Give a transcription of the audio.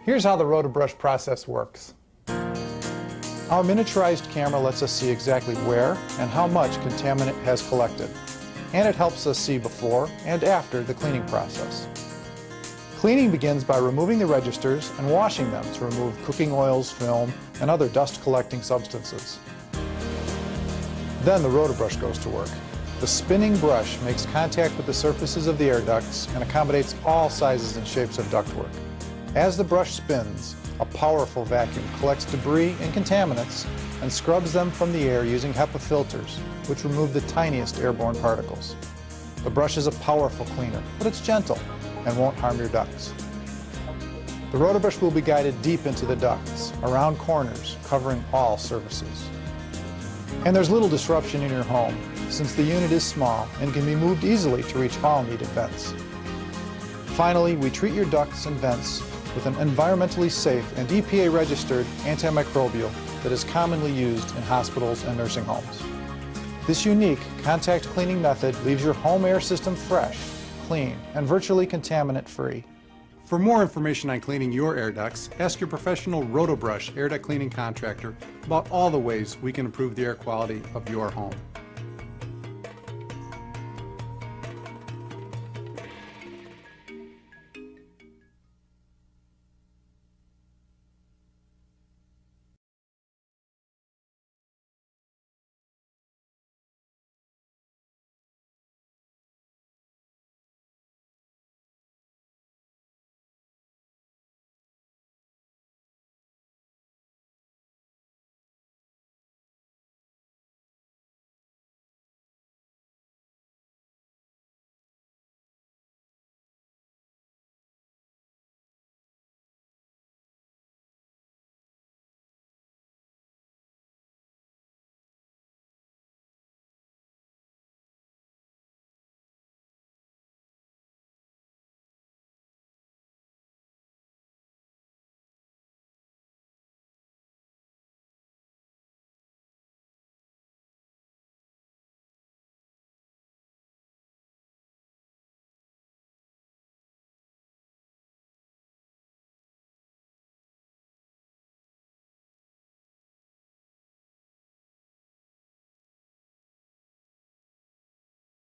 Here's how the RotoBrush process works. Our miniaturized camera lets us see exactly where and how much contaminant has collected, and it helps us see before and after the cleaning process. Cleaning begins by removing the registers and washing them to remove cooking oils, film, and other dust-collecting substances. Then the RotoBrush goes to work. The spinning brush makes contact with the surfaces of the air ducts and accommodates all sizes and shapes of ductwork. As the brush spins, a powerful vacuum collects debris and contaminants and scrubs them from the air using HEPA filters, which remove the tiniest airborne particles. The brush is a powerful cleaner, but it's gentle and won't harm your ducts. The RotoBrush will be guided deep into the ducts, around corners, covering all surfaces. And there's little disruption in your home, since the unit is small and can be moved easily to reach all needed vents. Finally, we treat your ducts and vents with an environmentally safe and EPA-registered antimicrobial that is commonly used in hospitals and nursing homes. This unique contact cleaning method leaves your home air system fresh, clean, and virtually contaminant-free. For more information on cleaning your air ducts, ask your professional RotoBrush air duct cleaning contractor about all the ways we can improve the air quality of your home.